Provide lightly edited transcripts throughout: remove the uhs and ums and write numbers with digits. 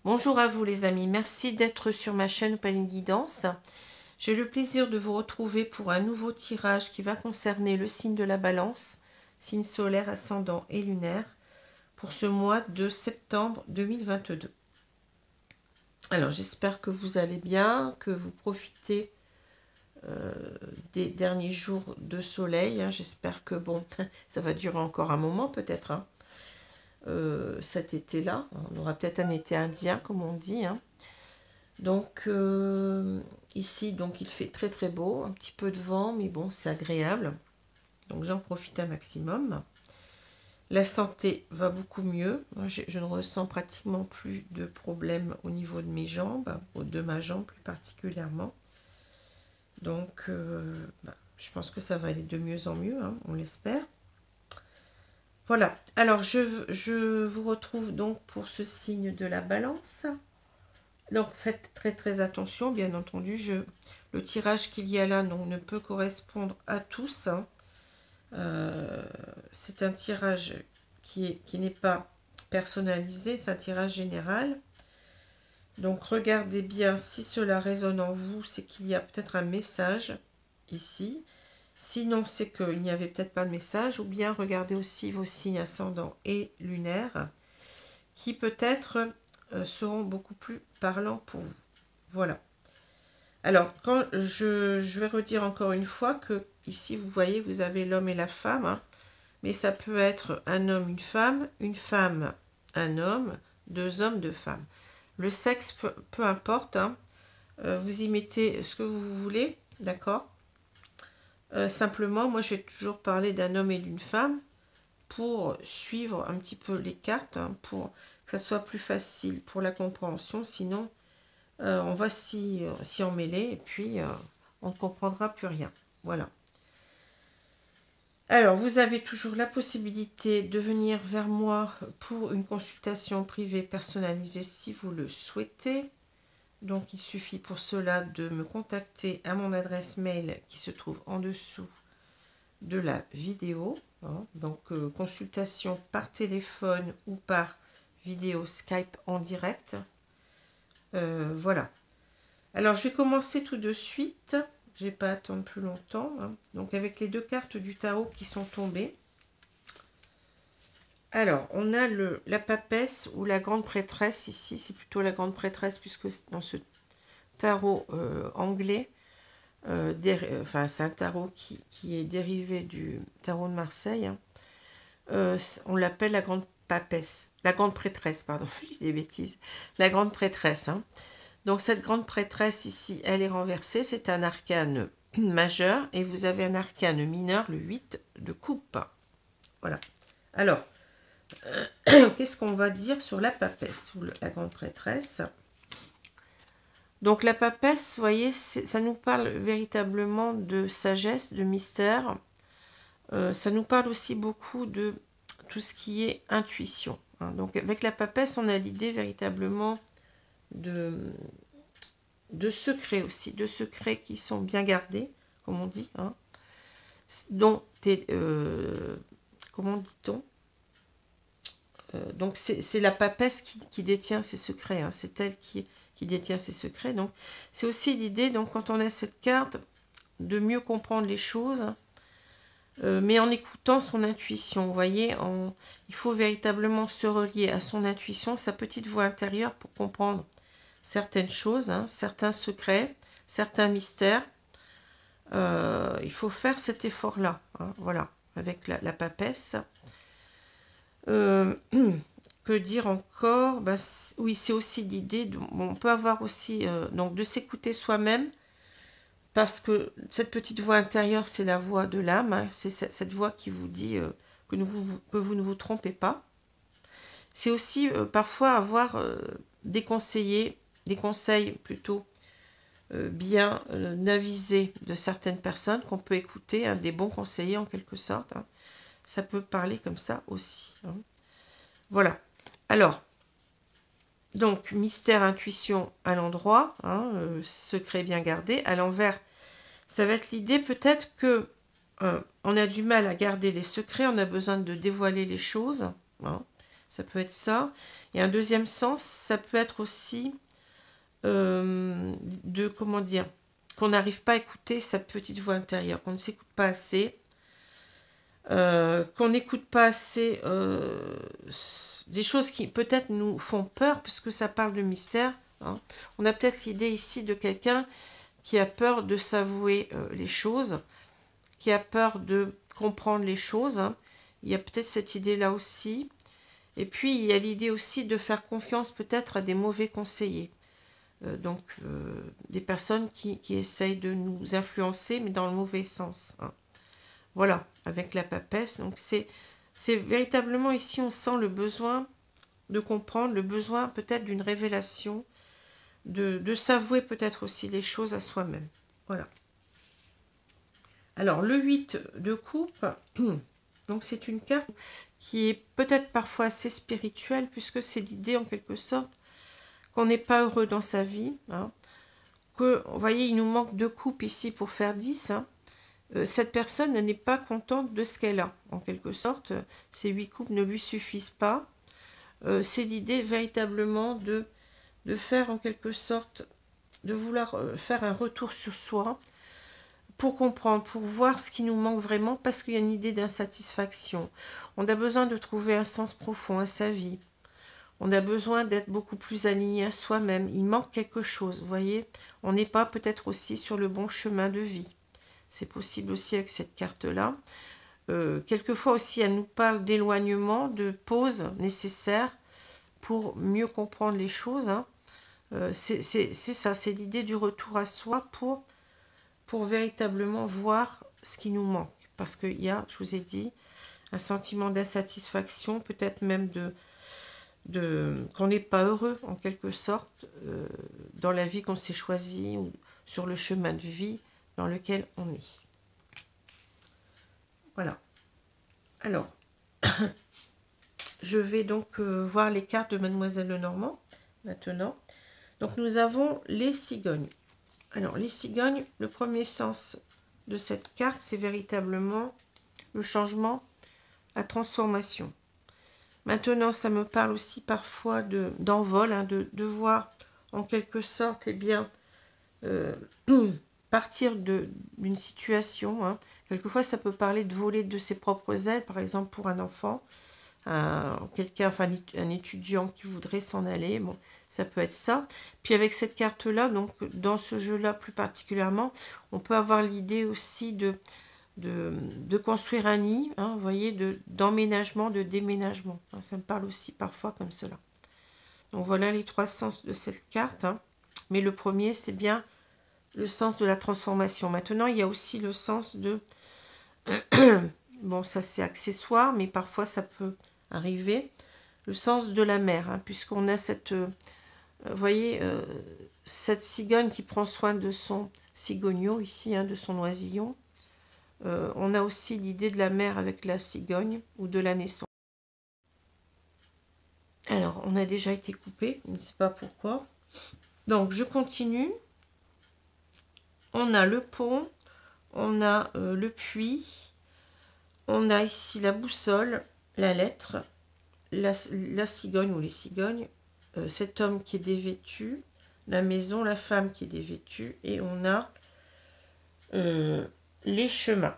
Bonjour à vous les amis, merci d'être sur ma chaîne Opaline Guidance. J'ai le plaisir de vous retrouver pour un nouveau tirage qui va concerner le signe de la Balance, signe solaire, ascendant et lunaire, pour ce mois de septembre 2022. Alors j'espère que vous allez bien, que vous profitez des derniers jours de soleil. J'espère que bon, ça va durer encore un moment peut-être. Cet été-là, on aura peut-être un été indien comme on dit. Donc ici, donc il fait très très beau, un petit peu de vent, mais bon, c'est agréable. Donc j'en profite un maximum. La santé va beaucoup mieux. Je ne ressens pratiquement plus de problèmes au niveau de mes jambes, de ma jambe plus particulièrement. Donc je pense que ça va aller de mieux en mieux, on l'espère. Voilà, alors je vous retrouve donc pour ce signe de la Balance. Donc faites très très attention, bien entendu, le tirage qu'il y a là ne peut correspondre à tous. C'est un tirage qui n'est pas personnalisé, c'est un tirage général. Donc regardez bien si cela résonne en vous, c'est qu'il y a peut-être un message ici. Sinon, c'est qu'il n'y avait peut-être pas de message, ou bien regardez aussi vos signes ascendants et lunaires, qui peut-être seront beaucoup plus parlants pour vous. Voilà. Alors, quand je vais redire encore une fois que ici, vous voyez, vous avez l'homme et la femme, mais ça peut être un homme, un homme, deux hommes, deux femmes. Le sexe, peu importe, vous y mettez ce que vous voulez, d'accord ? Simplement, moi, je vais toujours parler d'un homme et d'une femme pour suivre un petit peu les cartes, pour que ça soit plus facile pour la compréhension. Sinon, on va s'y emmêler et puis on ne comprendra plus rien. Voilà. Alors, vous avez toujours la possibilité de venir vers moi pour une consultation privée personnalisée si vous le souhaitez. Donc, il suffit pour cela de me contacter à mon adresse mail qui se trouve en dessous de la vidéo. Donc, consultation par téléphone ou par vidéo Skype en direct. Voilà. Alors, je vais commencer tout de suite. Je ne vais pas attendre plus longtemps. Donc, avec les deux cartes du tarot qui sont tombées. Alors, on a la papesse ou la grande prêtresse. Ici, c'est plutôt la grande prêtresse puisque dans ce tarot anglais, c'est un tarot qui est dérivé du tarot de Marseille. On l'appelle la grande papesse. La grande prêtresse, pardon, je dis des bêtises. La grande prêtresse. Donc, cette grande prêtresse ici, elle est renversée. C'est un arcane majeur et vous avez un arcane mineur, le 8 de coupe. Voilà. Alors, qu'est-ce qu'on va dire sur la papesse ou la grande prêtresse? Donc la papesse, vous voyez, ça nous parle véritablement de sagesse, de mystère. Ça nous parle aussi beaucoup de tout ce qui est intuition. Donc avec la papesse, on a l'idée véritablement de secrets aussi, de secrets qui sont bien gardés, comme on dit. Dont, comment dit-on? Donc c'est la papesse qui détient ses secrets, c'est elle qui détient ses secrets. Donc c'est aussi l'idée, donc quand on a cette carte, de mieux comprendre les choses, mais en écoutant son intuition. Vous voyez, il faut véritablement se relier à son intuition, sa petite voix intérieure pour comprendre certaines choses, certains secrets, certains mystères. Il faut faire cet effort-là, voilà, avec la papesse. Que dire encore? Oui, c'est aussi l'idée, on peut avoir aussi donc de s'écouter soi-même, parce que cette petite voix intérieure, c'est la voix de l'âme, c'est cette voix qui vous dit que vous ne vous trompez pas. C'est aussi parfois avoir des conseils plutôt bien avisés de certaines personnes qu'on peut écouter, des bons conseillers en quelque sorte. Ça peut parler comme ça aussi. Voilà. Alors, donc, mystère, intuition à l'endroit, secret bien gardé. À l'envers, ça va être l'idée peut-être que on a du mal à garder les secrets, on a besoin de dévoiler les choses. Ça peut être ça. Et un deuxième sens, ça peut être aussi comment dire, qu'on n'arrive pas à écouter sa petite voix intérieure, qu'on ne s'écoute pas assez, qu'on n'écoute pas assez des choses qui peut-être nous font peur, puisque ça parle de mystère. Hein. On a peut-être l'idée ici de quelqu'un qui a peur de s'avouer les choses, qui a peur de comprendre les choses. Hein. Il y a peut-être cette idée-là aussi. Et puis, il y a l'idée aussi de faire confiance peut-être à des mauvais conseillers. Des personnes qui essayent de nous influencer, mais dans le mauvais sens. Hein. Voilà, avec la papesse. Donc, c'est véritablement ici, on sent le besoin de comprendre, le besoin peut-être d'une révélation, de s'avouer peut-être aussi les choses à soi-même. Voilà. Alors, le 8 de coupe, donc c'est une carte qui est peut-être parfois assez spirituelle, puisque c'est l'idée en quelque sorte qu'on n'est pas heureux dans sa vie, hein, que, vous voyez, il nous manque 2 coupes ici pour faire 10, hein. Cette personne n'est pas contente de ce qu'elle a, en quelque sorte, ces 8 coupes ne lui suffisent pas, c'est l'idée véritablement de faire en quelque sorte, de vouloir faire un retour sur soi, pour comprendre, pour voir ce qui nous manque vraiment, parce qu'il y a une idée d'insatisfaction. On a besoin de trouver un sens profond à sa vie. On a besoin d'être beaucoup plus aligné à soi-même. Il manque quelque chose, vous voyez. On n'est pas peut-être aussi sur le bon chemin de vie. C'est possible aussi avec cette carte-là. Quelquefois aussi, elle nous parle d'éloignement, de pause nécessaire pour mieux comprendre les choses. Hein. C'est ça, c'est l'idée du retour à soi pour véritablement voir ce qui nous manque. Parce qu'il y a, je vous ai dit, un sentiment d'insatisfaction, peut-être même qu'on n'est pas heureux, en quelque sorte, dans la vie qu'on s'est choisie, ou sur le chemin de vie dans lequel on est. Voilà. Alors, je vais donc voir les cartes de Mademoiselle Lenormand, maintenant. Donc, nous avons les cigognes. Alors, les cigognes, le premier sens de cette carte, c'est véritablement le changement, la transformation. Maintenant, ça me parle aussi parfois d'envol, hein, de voir en quelque sorte, eh bien, partir d'une situation. Hein. Quelquefois, ça peut parler de voler de ses propres ailes, par exemple pour un enfant, quelqu'un, enfin un étudiant qui voudrait s'en aller. Bon, ça peut être ça. Puis avec cette carte-là, donc dans ce jeu-là plus particulièrement, on peut avoir l'idée aussi de construire un nid, hein, vous voyez, d'emménagement, de déménagement. Hein, ça me parle aussi parfois comme cela. Donc voilà les 3 sens de cette carte. Hein. Mais le premier, c'est bien le sens de la transformation. Maintenant, il y a aussi le sens de... bon, ça c'est accessoire, mais parfois ça peut arriver. Le sens de la mère, hein, puisqu'on a cette... vous voyez, cette cigogne qui prend soin de son cigogneau ici, hein, de son oisillon. On a aussi l'idée de la mère avec la cigogne ou de la naissance. Alors, on a déjà été coupé, je ne sais pas pourquoi. Donc, je continue. On a le pont, on a le puits, on a ici la boussole, la lettre, la cigogne ou les cigognes, cet homme qui est dévêtu, la maison, la femme qui est dévêtue, et on a les chemins.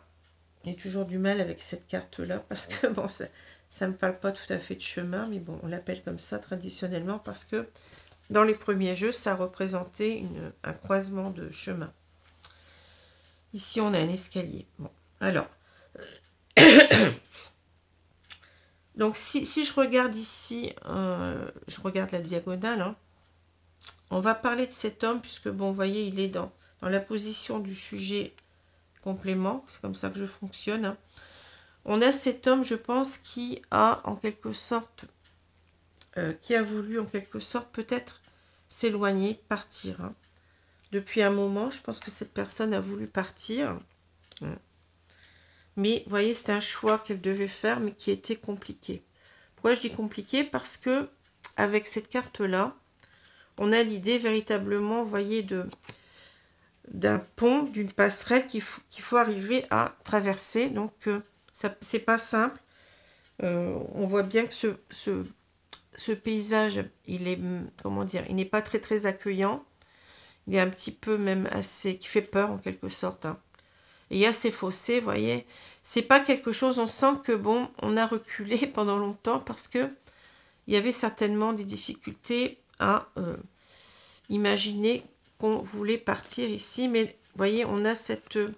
J'ai toujours du mal avec cette carte-là, parce que bon, ça ne me parle pas tout à fait de chemin, mais bon, on l'appelle comme ça traditionnellement, parce que dans les premiers jeux, ça représentait un croisement de chemins. Ici, on a un escalier. Bon, alors, donc si je regarde ici, je regarde la diagonale, hein, on va parler de cet homme, puisque, bon, vous voyez, il est dans la position du sujet complément, c'est comme ça que je fonctionne. Hein. On a cet homme, je pense, qui a en quelque sorte, qui a voulu en quelque sorte peut-être s'éloigner, partir. Hein. Depuis un moment, je pense que cette personne a voulu partir. Mais, vous voyez, c'est un choix qu'elle devait faire, mais qui était compliqué. Pourquoi je dis compliqué? Parce que, avec cette carte-là, on a l'idée véritablement, vous voyez, d'un pont, d'une passerelle qu'il faut arriver à traverser. Donc, c'est pas simple. On voit bien que ce paysage, il est, comment dire, il n'est pas très très accueillant. Il est un petit peu même assez, qui fait peur en quelque sorte. Hein. Et il y a ces fossés, vous voyez. C'est pas quelque chose, on sent que bon, on a reculé pendant longtemps parce que il y avait certainement des difficultés à imaginer qu'on voulait partir ici. Mais vous voyez, on a ce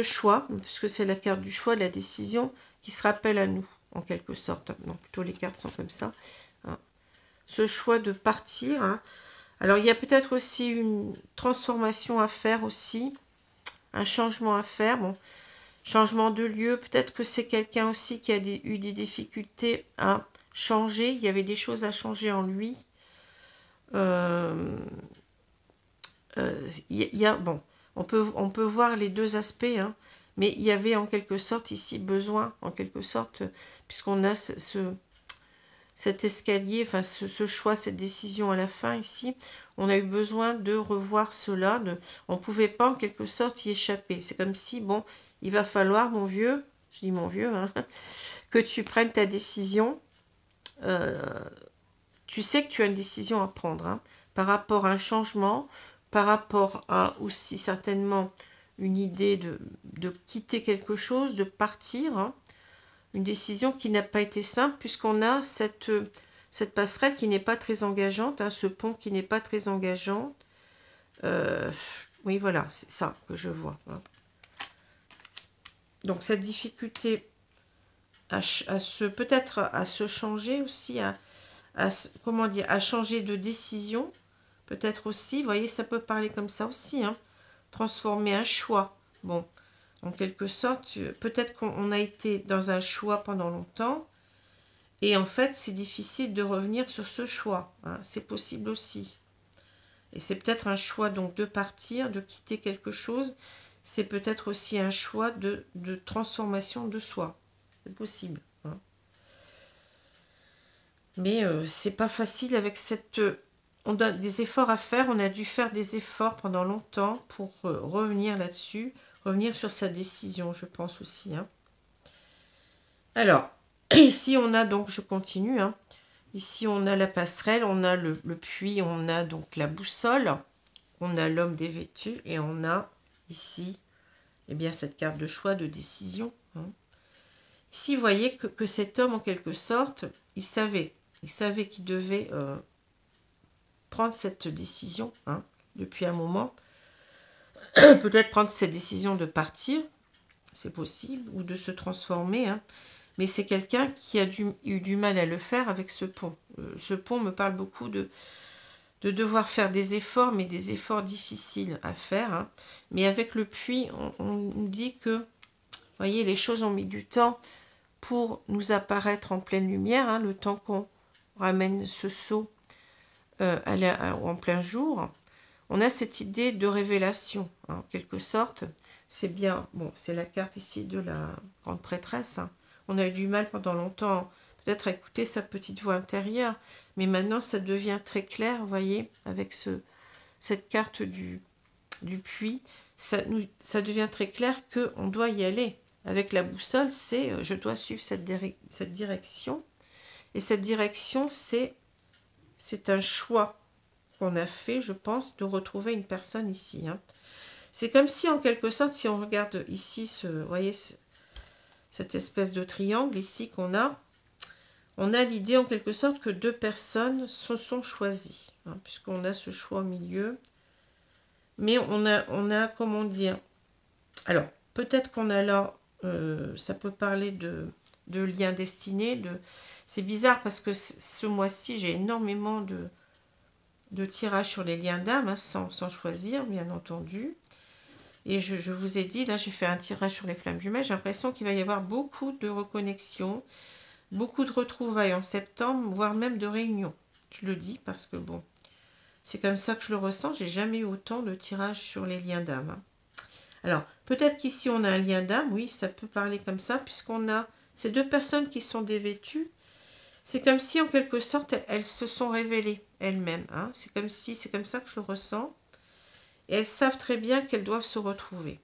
choix, puisque c'est la carte du choix, de la décision, qui se rappelle à nous, en quelque sorte. Non, plutôt les cartes sont comme ça. Hein. Ce choix de partir. Hein. Alors, il y a peut-être aussi une transformation à faire aussi, un changement à faire. Bon, changement de lieu, peut-être que c'est quelqu'un aussi qui a eu des difficultés à changer. Il y avait des choses à changer en lui. Bon, on peut voir les deux aspects, hein, mais il y avait en quelque sorte ici besoin, en quelque sorte, puisqu'on a cet escalier, enfin ce choix, cette décision à la fin ici, on a eu besoin de revoir cela, on ne pouvait pas en quelque sorte y échapper. C'est comme si, bon, il va falloir, mon vieux, je dis mon vieux, hein, que tu prennes ta décision. Tu sais que tu as une décision à prendre hein, par rapport à un changement, par rapport à aussi certainement une idée de quitter quelque chose, de partir. Hein. Une décision qui n'a pas été simple puisqu'on a cette passerelle qui n'est pas très engageante, hein, ce pont qui n'est pas très engageant. Oui, voilà, c'est ça que je vois. Hein. Donc cette difficulté peut-être à se changer aussi, comment dire, à changer de décision, peut-être aussi, vous voyez, ça peut parler comme ça aussi, hein, transformer un choix. Bon, en quelque sorte, peut-être qu'on a été dans un choix pendant longtemps, et en fait, c'est difficile de revenir sur ce choix. Hein, c'est possible aussi. Et c'est peut-être un choix donc de partir, de quitter quelque chose. C'est peut-être aussi un choix de transformation de soi. C'est possible. Hein. Mais c'est pas facile avec cette... on a des efforts à faire. On a dû faire des efforts pendant longtemps pour revenir là-dessus. Revenir sur sa décision, je pense aussi. Hein. Alors, ici on a donc, je continue, hein, ici on a la passerelle, on a le puits, on a donc la boussole, on a l'homme dévêtu et on a ici eh bien, cette carte de choix, de décision. Hein. Ici, vous voyez que cet homme, en quelque sorte, il savait qu'il devait prendre cette décision hein, depuis un moment. Peut-être prendre cette décision de partir, c'est possible, ou de se transformer. Hein. Mais c'est quelqu'un qui a eu du mal à le faire avec ce pont. Ce pont me parle beaucoup de devoir faire des efforts, mais des efforts difficiles à faire. Hein. Mais avec le puits, on nous dit que, vous voyez, les choses ont mis du temps pour nous apparaître en pleine lumière, hein, le temps qu'on ramène ce seau en plein jour. On a cette idée de révélation, hein, en quelque sorte. C'est bien, bon, c'est la carte ici de la grande prêtresse. Hein. On a eu du mal pendant longtemps, peut-être à écouter sa petite voix intérieure, mais maintenant ça devient très clair, vous voyez, avec cette carte du puits, ça devient très clair qu'on doit y aller. Avec la boussole, c'est je dois suivre cette direction, et cette direction, c'est un choix qu'on a fait, je pense, de retrouver une personne ici. Hein. C'est comme si, en quelque sorte, si on regarde ici, vous voyez, cette espèce de triangle ici qu'on a, on a l'idée, en quelque sorte, que deux personnes se sont choisies, hein, puisqu'on a ce choix au milieu. Mais on a comment dire, alors, peut-être qu'on a là, ça peut parler de liens destinés, c'est bizarre parce que ce mois-ci, j'ai énormément de tirages sur les liens d'âme, hein, sans choisir, bien entendu. Et je vous ai dit, là, j'ai fait un tirage sur les flammes jumelles. J'ai l'impression qu'il va y avoir beaucoup de reconnexions, beaucoup de retrouvailles en septembre, voire même de réunions. Je le dis parce que, bon, c'est comme ça que je le ressens. J'ai jamais eu autant de tirages sur les liens d'âme. Hein. Alors, peut-être qu'ici, on a un lien d'âme. Oui, ça peut parler comme ça, puisqu'on a ces deux personnes qui sont dévêtues. C'est comme si, en quelque sorte, elles se sont révélées elles-mêmes. Hein. C'est comme ça que je le ressens. Et elles savent très bien qu'elles doivent se retrouver.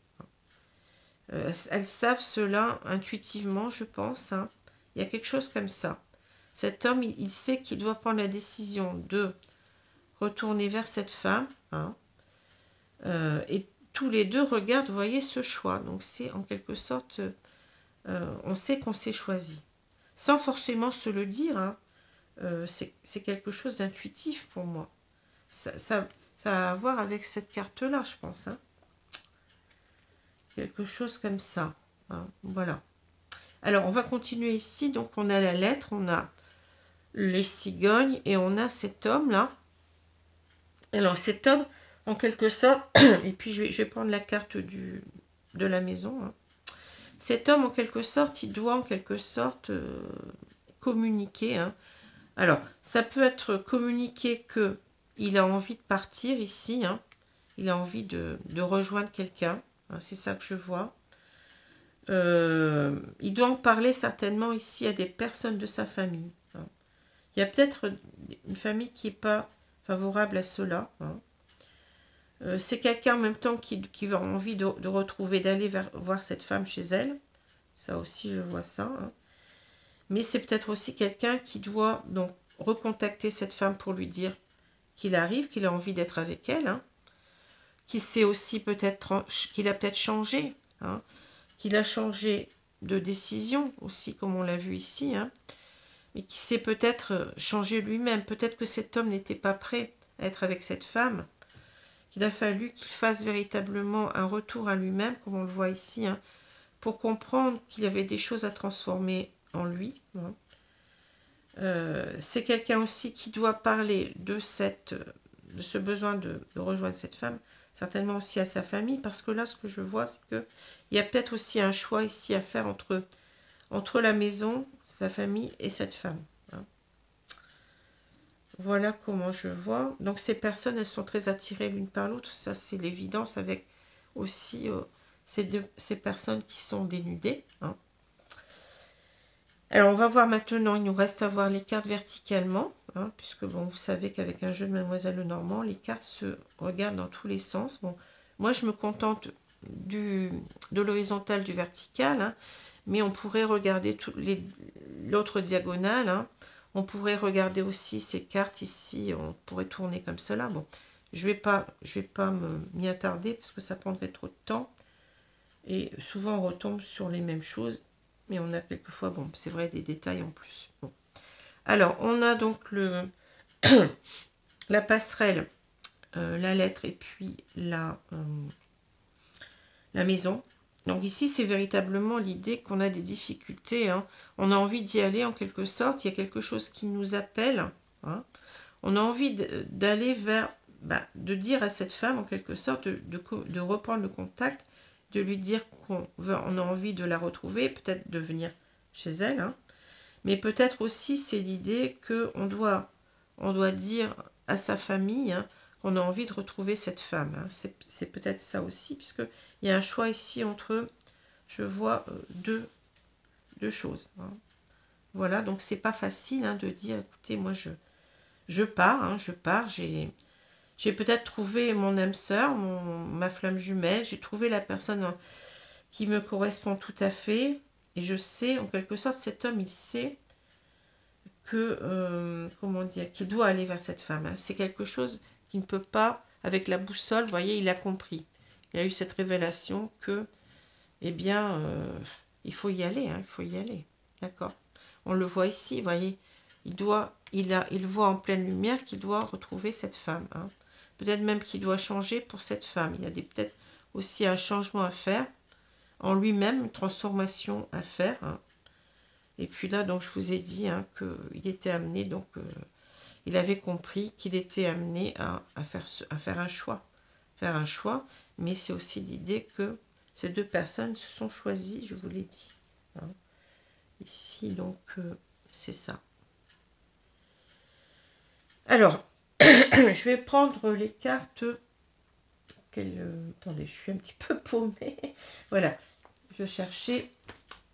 Elles savent cela intuitivement, je pense. Hein. Il y a quelque chose comme ça. Cet homme, il sait qu'il doit prendre la décision de retourner vers cette femme, hein, et tous les deux regardent, vous voyez, ce choix. Donc c'est en quelque sorte, on sait qu'on s'est choisi. Sans forcément se le dire, hein, c'est quelque chose d'intuitif pour moi. Ça a à voir avec cette carte-là, je pense. Hein. Quelque chose comme ça. Hein, voilà. Alors, on va continuer ici. Donc, on a la lettre, on a les cigognes et on a cet homme-là. Alors, cet homme, en quelque sorte, et puis je vais prendre la carte de la maison. Hein. Cet homme, en quelque sorte, il doit en quelque sorte communiquer. Hein. Alors, ça peut être communiquer qu'il a envie de partir ici. Hein. Il a envie de rejoindre quelqu'un. Hein, c'est ça que je vois. Il doit en parler certainement ici à des personnes de sa famille. Hein. Il y a peut-être une famille qui n'est pas favorable à cela. Hein. C'est quelqu'un en même temps qui a envie de retrouver, d'aller voir cette femme chez elle. Ça aussi, je vois ça. Hein. Mais c'est peut-être aussi quelqu'un qui doit donc recontacter cette femme pour lui dire qu'il arrive, qu'il a envie d'être avec elle. Hein. Qu'il sait aussi peut-être qu'il a peut-être changé. Hein. Qu'il a changé de décision aussi, comme on l'a vu ici. Hein. Mais qui sait peut-être changer lui-même. Peut-être que cet homme n'était pas prêt à être avec cette femme. Qu'il a fallu qu'il fasse véritablement un retour à lui-même, comme on le voit ici, hein, pour comprendre qu'il y avait des choses à transformer en lui. Hein. C'est quelqu'un aussi qui doit parler de ce besoin de rejoindre cette femme, certainement aussi à sa famille, parce que là, ce que je vois, c'est qu'il y a peut-être aussi un choix ici à faire entre la maison, sa famille et cette femme. Hein. Voilà comment je vois. Donc ces personnes, elles sont très attirées l'une par l'autre. Ça, c'est l'évidence avec aussi ces personnes qui sont dénudées. Hein. Alors, on va voir maintenant, il nous reste à voir les cartes verticalement. Hein, puisque, bon, vous savez qu'avec un jeu de Mademoiselle Lenormand, les cartes se regardent dans tous les sens. Bon, moi, je me contente de l'horizontal, du vertical. Hein, mais on pourrait regarder l'autre diagonale. Hein. On pourrait regarder aussi ces cartes ici, on pourrait tourner comme cela. Bon, je vais pas m'y attarder parce que ça prendrait trop de temps. Et souvent, on retombe sur les mêmes choses. Mais on a quelquefois, bon, c'est vrai, des détails en plus. Bon. Alors, on a donc la passerelle, la lettre et puis la maison. Donc ici, c'est véritablement l'idée qu'on a des difficultés. Hein. On a envie d'y aller en quelque sorte. Il y a quelque chose qui nous appelle. Hein. On a envie d'aller vers, de dire à cette femme en quelque sorte, de reprendre le contact, de lui dire qu'on a envie de la retrouver, peut-être de venir chez elle. Hein. Mais peut-être aussi, c'est l'idée qu'on doit dire à sa famille, hein, qu'on a envie de retrouver cette femme. Hein. C'est peut-être ça aussi, puisqu'il y a un choix ici entre, je vois, deux choses. Hein. Voilà, donc c'est pas facile hein, de dire, écoutez, moi je pars, hein, j'ai peut-être trouvé mon âme sœur, ma flamme jumelle, j'ai trouvé la personne qui me correspond tout à fait, et je sais, en quelque sorte, cet homme, il sait que, comment dire, qu'il doit aller vers cette femme. Hein. C'est quelque chose qu'il ne peut pas, avec la boussole, vous voyez, il a compris. Il a eu cette révélation que, eh bien, il faut y aller, hein, il faut y aller. D'accord. On le voit ici, vous voyez, il voit en pleine lumière qu'il doit retrouver cette femme. Hein. Peut-être même qu'il doit changer pour cette femme. Il y a peut-être aussi un changement à faire en lui-même, une transformation à faire. Hein. Et puis là, donc, je vous ai dit hein, qu'il était amené, donc, il avait compris qu'il était amené à faire un choix. Faire un choix, mais c'est aussi l'idée que ces deux personnes se sont choisies, je vous l'ai dit. Hein. Ici, donc, c'est ça. Alors, je vais prendre les cartes. Attendez, je suis un petit peu paumée. Voilà, je cherchais.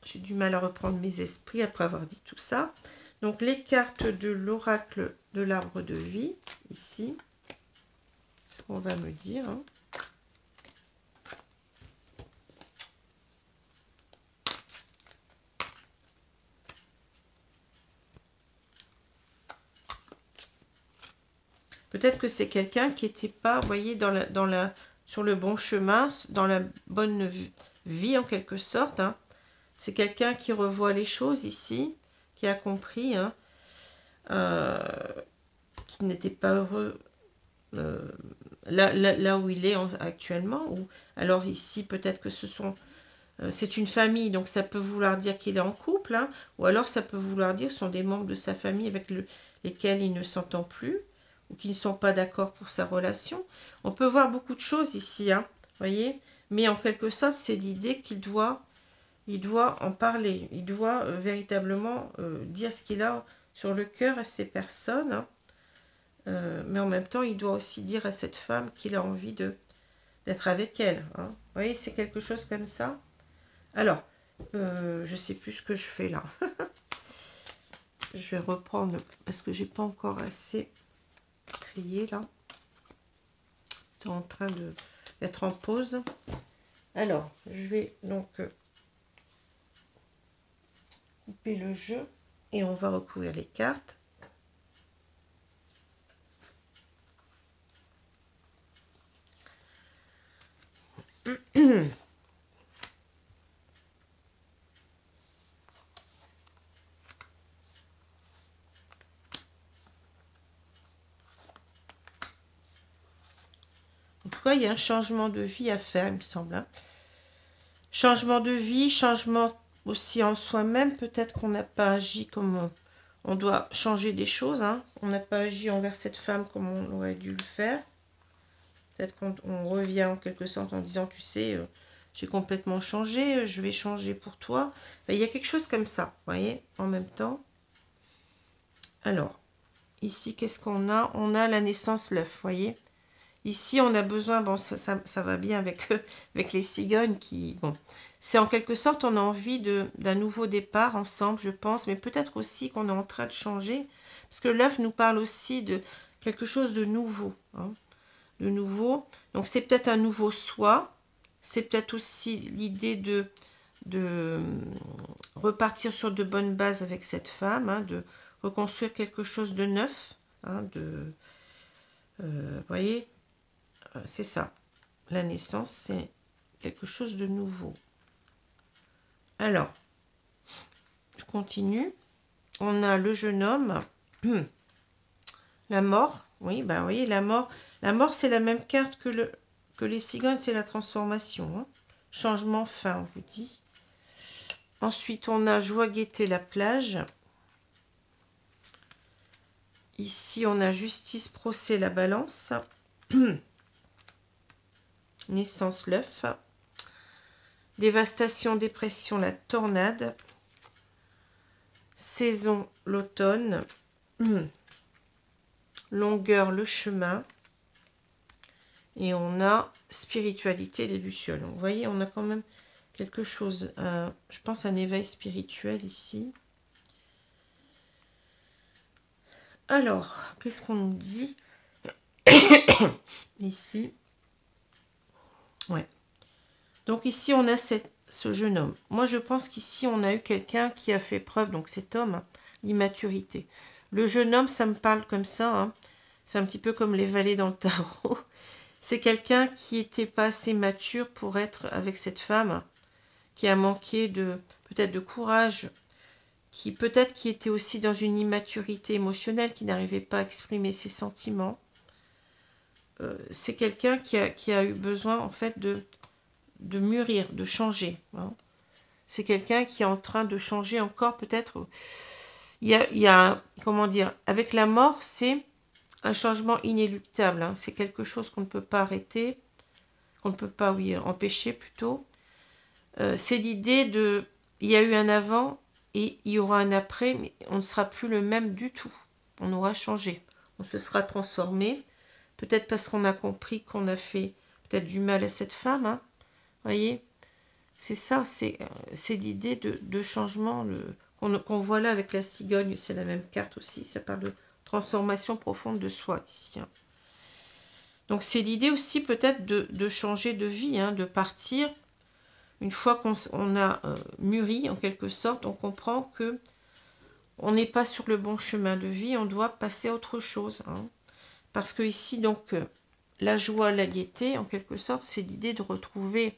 J'ai du mal à reprendre mes esprits après avoir dit tout ça. Donc, les cartes de l'oracle de l'arbre de vie, ici. Ce qu'on va me dire. Hein. Peut-être que c'est quelqu'un qui n'était pas, vous voyez, sur le bon chemin, dans la bonne vie en quelque sorte. Hein. C'est quelqu'un qui revoit les choses ici, qui a compris, hein, qui n'était pas heureux là où il est actuellement. Ou alors ici, peut-être que c'est une famille, donc ça peut vouloir dire qu'il est en couple, hein, ou alors ça peut vouloir dire que ce sont des membres de sa famille avec lesquels il ne s'entend plus, ou qui ne sont pas d'accord pour sa relation. On peut voir beaucoup de choses ici, hein, voyez, mais en quelque sorte, c'est l'idée qu'il doit en parler, il doit véritablement dire ce qu'il a sur le cœur à ces personnes, hein, mais en même temps, il doit aussi dire à cette femme qu'il a envie d'être avec elle. Hein. Vous voyez, c'est quelque chose comme ça. Alors, je ne sais plus ce que je fais là. Je vais reprendre parce que j'ai pas encore assez trié là. C'est en train d'être en pause. Alors, je vais donc couper le jeu et on va recouvrir les cartes. En tout cas, il y a un changement de vie à faire, il me semble. Hein. Changement de vie, changement aussi en soi-même. Peut-être qu'on n'a pas agi comme on doit changer des choses. Hein. On n'a pas agi envers cette femme comme on aurait dû le faire. Peut-être qu'on revient en quelque sorte en disant, tu sais, j'ai complètement changé, je vais changer pour toi. Enfin, il y a quelque chose comme ça, vous voyez, en même temps. Alors, ici, qu'est-ce qu'on a? On a la naissance l'œuf, vous voyez. Ici, on a besoin, bon, ça va bien avec les cigognes qui, bon, c'est en quelque sorte, on a envie d'un nouveau départ ensemble, je pense, mais peut-être aussi qu'on est en train de changer, parce que l'œuf nous parle aussi de quelque chose de nouveau, hein, de nouveau. Donc, c'est peut-être un nouveau soi, c'est peut-être aussi l'idée de repartir sur de bonnes bases avec cette femme, hein, de reconstruire quelque chose de neuf, hein, vous voyez, c'est ça. La naissance, c'est quelque chose de nouveau. Alors, je continue. On a le jeune homme. La mort. Oui, bah oui, la mort. La mort, c'est la même carte que les cigognes, c'est la transformation. Hein. Changement, fin, on vous dit. Ensuite, on a joie, gaieté, la plage. Ici, on a justice, procès, la balance. Naissance, l'œuf. Dévastation, dépression, la tornade. Saison, l'automne. Longueur, le chemin. Et on a spiritualité, les lucioles. Vous voyez, on a quand même quelque chose, je pense un éveil spirituel ici. Alors, qu'est-ce qu'on nous dit ici? Ouais. Donc ici, on a ce jeune homme. Moi, je pense qu'ici, on a eu quelqu'un qui a fait preuve, donc cet homme, hein, d'immaturité. Le jeune homme, ça me parle comme ça. Hein. C'est un petit peu comme les valets dans le tarot. C'est quelqu'un qui n'était pas assez mature pour être avec cette femme, qui a manqué peut-être de courage, qui peut-être qui était aussi dans une immaturité émotionnelle, qui n'arrivait pas à exprimer ses sentiments. C'est quelqu'un qui a eu besoin en fait de mûrir, de changer. Hein. C'est quelqu'un qui est en train de changer encore peut-être. Il y a comment dire, avec la mort, c'est un changement inéluctable. Hein. C'est quelque chose qu'on ne peut pas arrêter, qu'on ne peut pas, oui, empêcher plutôt. C'est l'idée de, il y a eu un avant et il y aura un après, mais on ne sera plus le même du tout. On aura changé, on se sera transformé. Peut-être parce qu'on a compris qu'on a fait peut-être du mal à cette femme. Hein. Voyez, c'est ça, c'est l'idée de changement qu'on voit là avec la cigogne. C'est la même carte aussi, ça parle de transformation profonde de soi ici. Hein. Donc c'est l'idée aussi peut-être de changer de vie, hein, de partir. Une fois qu'on a mûri en quelque sorte, on comprend que on n'est pas sur le bon chemin de vie, on doit passer à autre chose. Hein. Parce que ici, donc, la joie, la gaieté, en quelque sorte, c'est l'idée de retrouver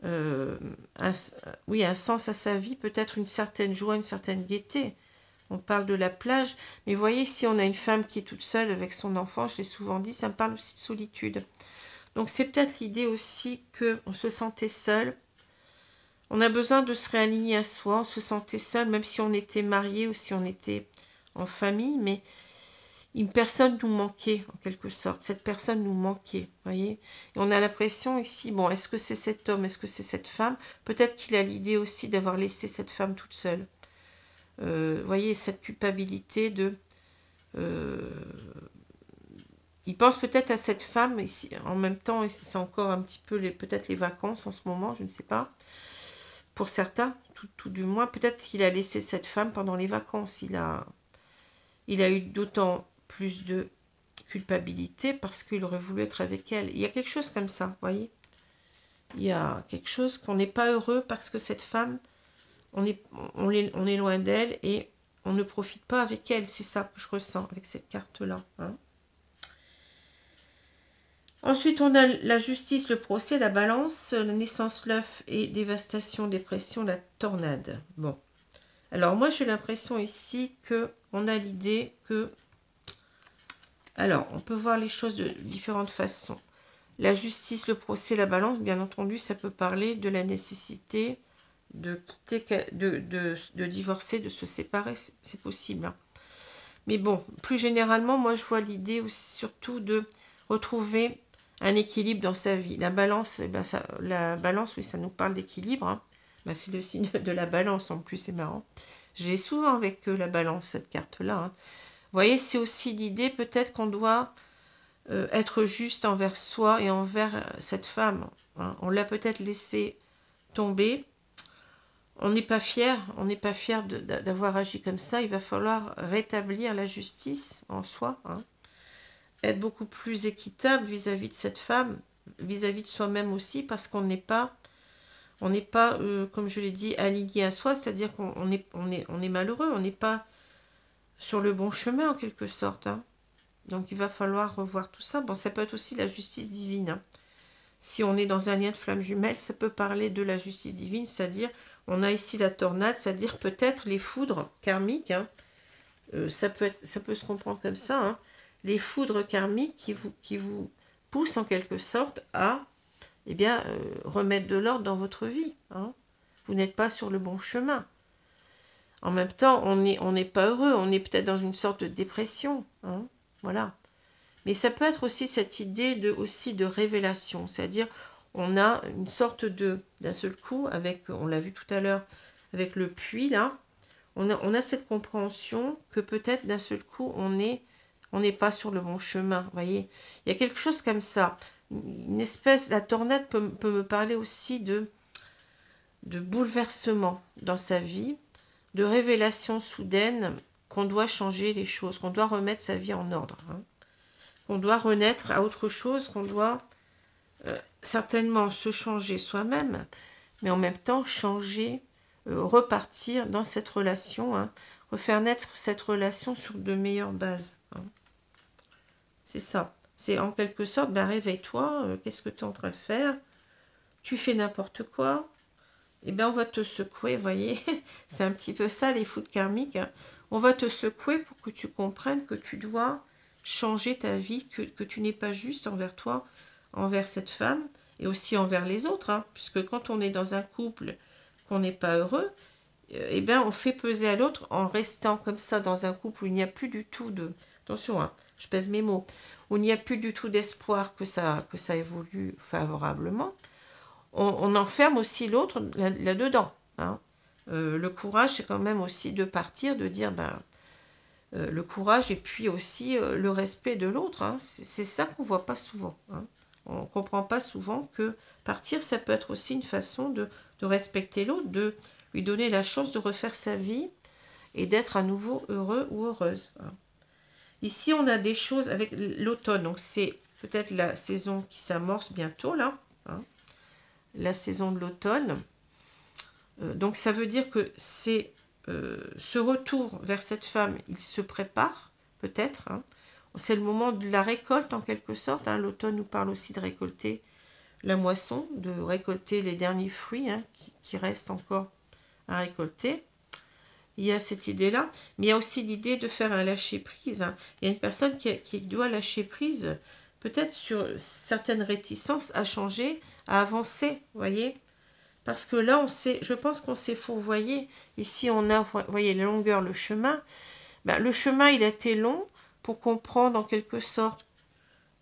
oui, un sens à sa vie, peut-être une certaine joie, une certaine gaieté. On parle de la plage, mais vous voyez, si on a une femme qui est toute seule avec son enfant, je l'ai souvent dit, ça me parle aussi de solitude. Donc c'est peut-être l'idée aussi qu'on se sentait seul. On a besoin de se réaligner à soi, on se sentait seul, même si on était marié ou si on était en famille, mais une personne nous manquait, en quelque sorte. Cette personne nous manquait, voyez. Et on a l'impression ici, bon, est-ce que c'est cet homme, est-ce que c'est cette femme? Peut-être qu'il a l'idée aussi d'avoir laissé cette femme toute seule. Voyez, cette culpabilité de... il pense peut-être à cette femme, ici, en même temps, c'est encore un petit peu peut-être les vacances en ce moment, je ne sais pas. Pour certains, tout du moins, peut-être qu'il a laissé cette femme pendant les vacances. Il a eu d'autant plus de culpabilité parce qu'il aurait voulu être avec elle. Il y a quelque chose comme ça, vous voyez. Il y a quelque chose qu'on n'est pas heureux parce que cette femme, on est loin d'elle et on ne profite pas avec elle. C'est ça que je ressens avec cette carte-là. Hein. Ensuite, on a la justice, le procès, la balance, la naissance, l'œuf et dévastation, dépression, la tornade. Bon. Alors, moi, j'ai l'impression ici qu'on a l'idée que... Alors, on peut voir les choses de différentes façons. La justice, le procès, la balance, bien entendu, ça peut parler de la nécessité de quitter, de divorcer, de se séparer, c'est possible. Hein. Mais bon, plus généralement, moi, je vois l'idée surtout de retrouver un équilibre dans sa vie. La balance, eh ben oui, ça nous parle d'équilibre. Hein. Ben, c'est le signe de la balance, en plus, c'est marrant. J'ai souvent avec la balance, cette carte-là. Hein. Vous voyez, c'est aussi l'idée peut-être qu'on doit être juste envers soi et envers cette femme. Hein. On l'a peut-être laissé tomber. On n'est pas fier d'avoir agi comme ça. Il va falloir rétablir la justice en soi. Hein. Être beaucoup plus équitable vis-à-vis de cette femme, vis-à-vis de soi-même aussi, parce qu'on n'est pas, comme je l'ai dit, aligné à soi, c'est-à-dire qu'on est malheureux, on n'est pas sur le bon chemin en quelque sorte. Hein. Donc il va falloir revoir tout ça. Bon, ça peut être aussi la justice divine. Hein. Si on est dans un lien de flamme jumelle, ça peut parler de la justice divine, c'est-à-dire, on a ici la tornade, c'est-à-dire peut-être les foudres karmiques. Hein. Ça peut se comprendre comme ça. Hein. Les foudres karmiques qui vous poussent en quelque sorte à remettre de l'ordre dans votre vie. Hein. Vous n'êtes pas sur le bon chemin. En même temps, on n'est pas heureux, on est peut-être dans une sorte de dépression. Hein. Voilà. Mais ça peut être aussi cette idée de révélation, c'est-à-dire on a une sorte d'un seul coup, on l'a vu tout à l'heure, avec le puits là, on a cette compréhension que peut-être d'un seul coup on n'est pas sur le bon chemin, vous voyez. Il y a quelque chose comme ça, une espèce, la tornade peut me parler aussi de bouleversement dans sa vie, de révélation soudaine qu'on doit changer les choses, qu'on doit remettre sa vie en ordre, hein. Qu'on doit renaître à autre chose, qu'on doit certainement se changer soi-même, mais en même temps changer, repartir dans cette relation, hein, refaire naître cette relation sur de meilleures bases. Hein. C'est ça. C'est en quelque sorte, réveille-toi, qu'est-ce que tu es en train de faire? Tu fais n'importe quoi? Eh bien, on va te secouer, vous voyez. C'est un petit peu ça, les foudres karmiques. Hein. On va te secouer pour que tu comprennes que tu dois changer ta vie, que tu n'es pas juste envers toi, envers cette femme, et aussi envers les autres. Hein, puisque quand on est dans un couple, qu'on n'est pas heureux, on fait peser à l'autre en restant comme ça dans un couple où il n'y a plus du tout de... Attention, hein, je pèse mes mots. Où il n'y a plus du tout d'espoir que ça évolue favorablement. On enferme aussi l'autre là-dedans. Hein. Le courage, c'est quand même aussi de partir, de dire... le courage et puis aussi le respect de l'autre. Hein. C'est ça qu'on ne voit pas souvent. Hein. On ne comprend pas souvent que partir, ça peut être aussi une façon de respecter l'autre, de lui donner la chance de refaire sa vie et d'être à nouveau heureux ou heureuse. Hein. Ici, on a des choses avec l'automne. Donc, c'est peut-être la saison qui s'amorce bientôt, là. Hein. La saison de l'automne. Donc, ça veut dire que c'est... ce retour vers cette femme, il se prépare, peut-être. Hein. c'est le moment de la récolte en quelque sorte. Hein. L'automne nous parle aussi de récolter la moisson, de récolter les derniers fruits hein, qui restent encore à récolter. Il y a cette idée-là, mais il y a aussi l'idée de faire un lâcher-prise. Hein. Il y a une personne qui doit lâcher prise, peut-être sur certaines réticences à changer, à avancer, vous voyez. Parce que là, je pense qu'on s'est fourvoyé. Ici, on a, vous voyez, la longueur, le chemin. Ben, le chemin, il a été long pour comprendre en quelque sorte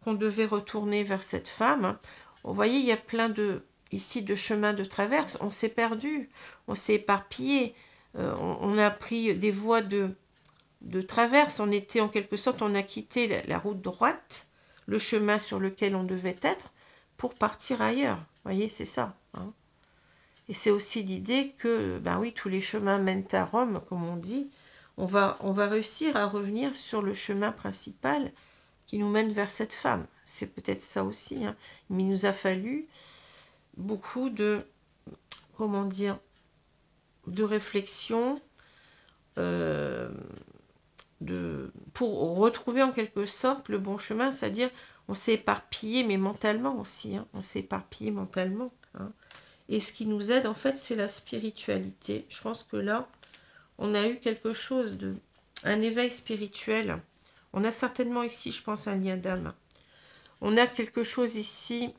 qu'on devait retourner vers cette femme. Hein. Vous voyez, il y a plein ici de chemins de traverse. On s'est perdu, on s'est éparpillé. On a pris des voies de traverse. On était en quelque sorte, on a quitté la route droite, le chemin sur lequel on devait être, pour partir ailleurs. Vous voyez, c'est ça. Hein. Et c'est aussi l'idée que, ben oui, tous les chemins mènent à Rome, comme on dit. On va réussir à revenir sur le chemin principal qui nous mène vers cette femme. C'est peut-être ça aussi. Hein. Mais il nous a fallu beaucoup de, comment dire, de réflexion pour retrouver en quelque sorte le bon chemin, c'est-à-dire on s'est éparpillé, mais mentalement aussi. Hein. On s'est éparpillé mentalement. Hein. Et ce qui nous aide, en fait, c'est la spiritualité. Je pense que là, on a eu quelque chose un éveil spirituel. On a certainement ici, je pense, un lien d'âme. On a quelque chose ici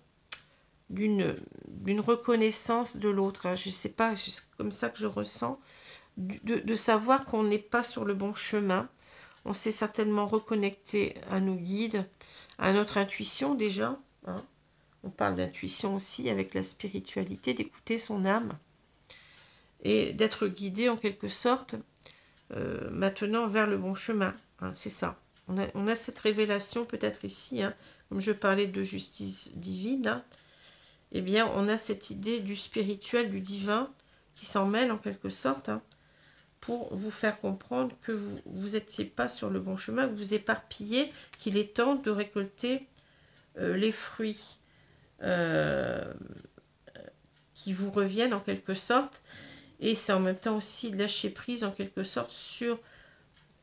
d'une reconnaissance de l'autre. Hein. Je ne sais pas, c'est comme ça que je ressens. De savoir qu'on n'est pas sur le bon chemin. On s'est certainement reconnecté à nos guides, à notre intuition déjà. Hein. On parle d'intuition aussi avec la spiritualité, d'écouter son âme et d'être guidé en quelque sorte maintenant vers le bon chemin. Hein, c'est ça. On a cette révélation peut-être ici, hein, comme je parlais de justice divine, hein, eh bien on a cette idée du spirituel, du divin qui s'en mêle en quelque sorte hein, pour vous faire comprendre que vous n'étiez pas sur le bon chemin, que vous éparpillez, qu'il est temps de récolter les fruits qui vous reviennent en quelque sorte, et c'est en même temps aussi lâcher prise en quelque sorte sur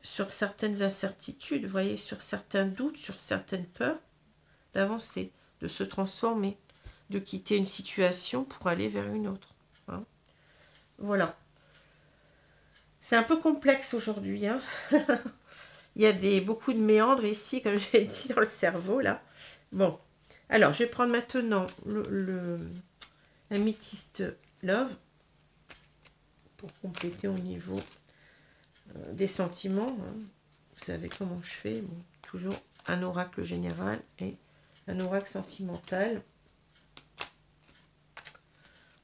certaines incertitudes, vous voyez, sur certains doutes, sur certaines peurs, d'avancer, de se transformer, de quitter une situation pour aller vers une autre. Hein. Voilà. C'est un peu complexe aujourd'hui. Hein. Il y a beaucoup de méandres ici, comme je l'ai dit, dans le cerveau, là. Bon. Alors, je vais prendre maintenant l'Amethyst Love pour compléter au niveau des sentiments. Hein. Vous savez comment je fais. Bon, toujours un oracle général et un oracle sentimental.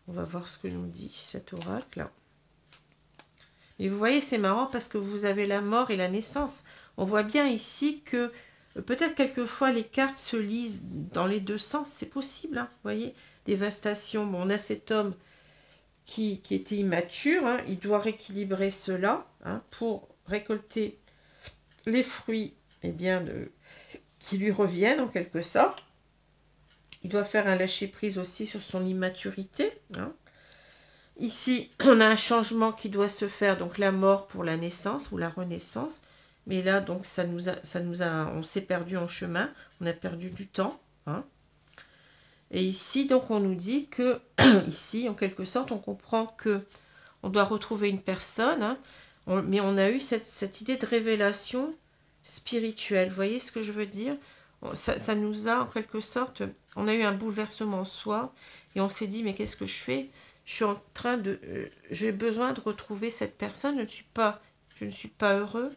On va voir ce que nous dit cet oracle. Et vous voyez, c'est marrant parce que vous avez la mort et la naissance. On voit bien ici que peut-être quelquefois les cartes se lisent dans les deux sens. C'est possible, hein, vous voyez. Dévastation. Bon, on a cet homme qui était immature. Hein, il doit rééquilibrer cela hein, pour récolter les fruits eh bien, qui lui reviennent en quelque sorte. Il doit faire un lâcher-prise aussi sur son immaturité. Hein. Ici, on a un changement qui doit se faire, donc la mort pour la naissance ou la renaissance. Mais là, donc, on s'est perdu en chemin, on a perdu du temps. Hein. Et ici, donc, on nous dit que, ici, en quelque sorte, on comprend que on doit retrouver une personne, hein, mais on a eu cette idée de révélation spirituelle. Vous voyez ce que je veux dire? Ça nous a, en quelque sorte, on a eu un bouleversement en soi, et on s'est dit, mais qu'est-ce que je fais? J'ai besoin de retrouver cette personne, je ne suis pas heureux.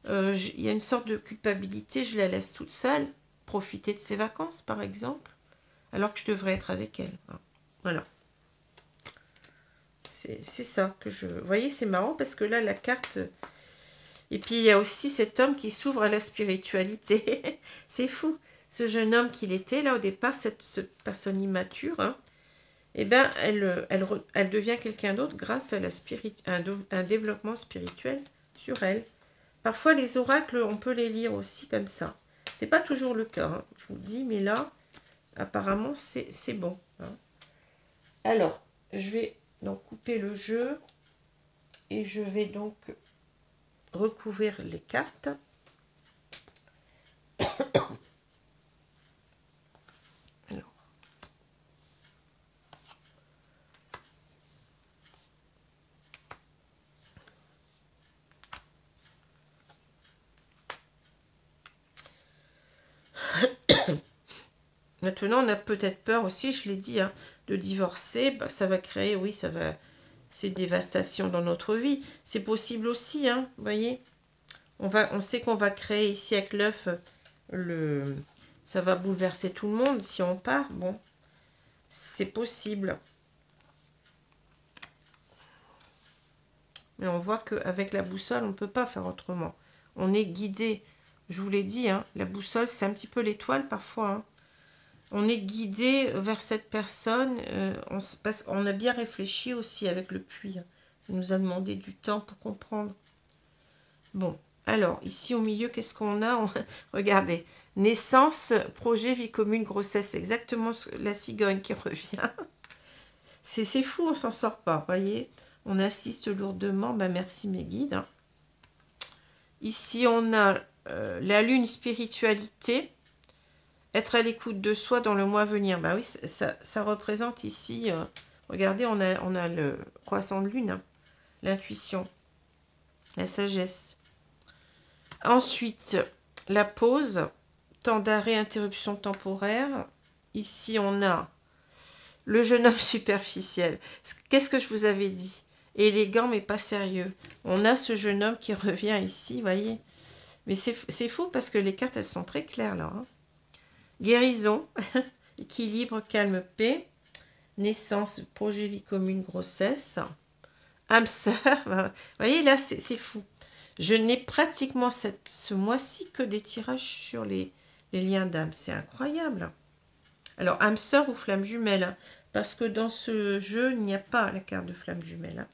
Il y a une sorte de culpabilité, je la laisse toute seule, profiter de ses vacances, par exemple, alors que je devrais être avec elle. Voilà. C'est ça que je... Vous voyez, c'est marrant, parce que là, la carte... Et puis, il y a aussi cet homme qui s'ouvre à la spiritualité. C'est fou. Ce jeune homme qu'il était, là, au départ, cette personne immature, hein, eh bien, elle devient quelqu'un d'autre grâce à un développement spirituel sur elle. Parfois, les oracles, on peut les lire aussi comme ça. C'est pas toujours le cas, hein, je vous le dis, mais là, apparemment, c'est bon. Hein. Alors, je vais donc couper le jeu et je vais donc recouvrir les cartes. Maintenant, on a peut-être peur aussi, je l'ai dit, hein, de divorcer. Bah, ça va créer, oui, ça va... C'est une dévastation dans notre vie. C'est possible aussi, hein, vous voyez. On sait qu'on va créer ici avec l'œuf, ça va bouleverser tout le monde si on part. Bon, c'est possible. Mais on voit qu'avec la boussole, on ne peut pas faire autrement. On est guidé. Je vous l'ai dit, hein, la boussole, c'est un petit peu l'étoile parfois. Hein. On est guidé vers cette personne. Parce qu'on a bien réfléchi aussi avec le puits. Hein. Ça nous a demandé du temps pour comprendre. Bon, alors, ici au milieu, qu'est-ce qu'on a? Regardez, naissance, projet, vie commune, grossesse. Exactement la cigogne qui revient. C'est fou, on s'en sort pas, voyez. On assiste lourdement. Ben, merci mes guides. Hein. Ici, on a la lune, spiritualité. Être à l'écoute de soi dans le mois à venir. Ben oui, ça représente ici... regardez, on a le croissant de lune. Hein, l'intuition. La sagesse. Ensuite, la pause. Temps d'arrêt, interruption temporaire. Ici, on a le jeune homme superficiel. Qu'est-ce que je vous avais dit? Élégant, mais pas sérieux. On a ce jeune homme qui revient ici, vous voyez. Mais c'est fou parce que les cartes, elles sont très claires, là. Hein. Guérison, équilibre, calme, paix. Naissance, projet, vie commune, grossesse. Âme sœur. Vous voyez, là, c'est fou. Je n'ai pratiquement ce mois-ci que des tirages sur les liens d'âme. C'est incroyable. Alors, âme sœur ou flamme jumelle. Hein, parce que dans ce jeu, il n'y a pas la carte de flamme jumelle. Hein.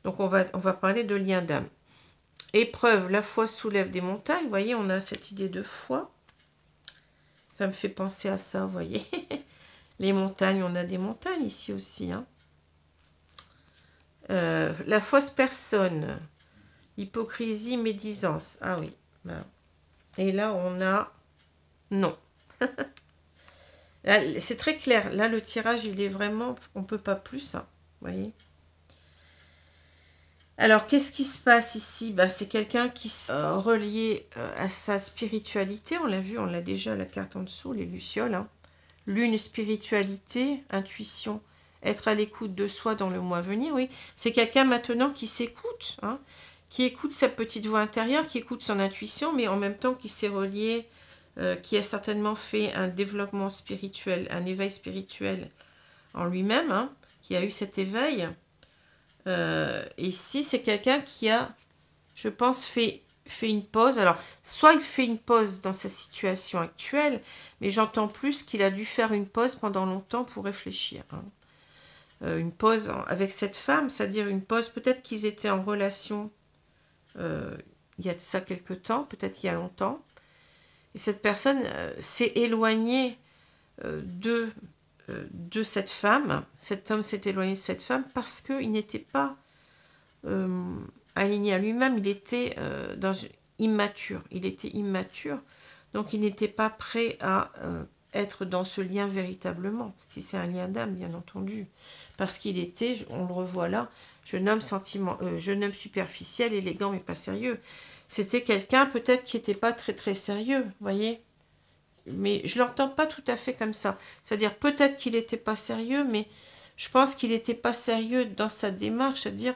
Donc, on va parler de lien d'âme. Épreuve, la foi soulève des montagnes. Vous voyez, on a cette idée de foi. Ça me fait penser à ça, vous voyez. Les montagnes, on a des montagnes ici aussi. Hein. La fausse personne. Hypocrisie, médisance. Ah oui. Et là, on a... Non. C'est très clair. Là, le tirage, il est vraiment... On ne peut pas plus. Hein. Vous voyez. Alors, qu'est-ce qui se passe ici? Ben, c'est quelqu'un qui est relié à sa spiritualité. On l'a vu, on l'a déjà, la carte en dessous, les lucioles. Hein. Lune, spiritualité, intuition, être à l'écoute de soi dans le mois à venir. Oui, c'est quelqu'un maintenant qui s'écoute, hein, qui écoute sa petite voix intérieure, qui écoute son intuition, mais en même temps qui s'est relié, qui a certainement fait un développement spirituel, un éveil spirituel en lui-même, hein, qui a eu cet éveil. Ici, c'est quelqu'un qui a, je pense, fait une pause. Alors, soit il fait une pause dans sa situation actuelle, mais j'entends plus qu'il a dû faire une pause pendant longtemps pour réfléchir. Hein. Une pause avec cette femme, c'est-à-dire une pause, peut-être qu'ils étaient en relation il y a de ça quelque temps, peut-être il y a longtemps, et cette personne s'est éloignée de cette femme, cet homme s'est éloigné de cette femme parce qu'il n'était pas aligné à lui-même, il était immature, donc il n'était pas prêt à être dans ce lien véritablement, si c'est un lien d'âme bien entendu, parce qu'il était, on le revoit là, jeune homme superficiel, élégant mais pas sérieux. C'était quelqu'un peut-être qui n'était pas très très sérieux, vous voyez. Mais je ne l'entends pas tout à fait comme ça. C'est-à-dire peut-être qu'il n'était pas sérieux, mais je pense qu'il n'était pas sérieux dans sa démarche, c'est-à-dire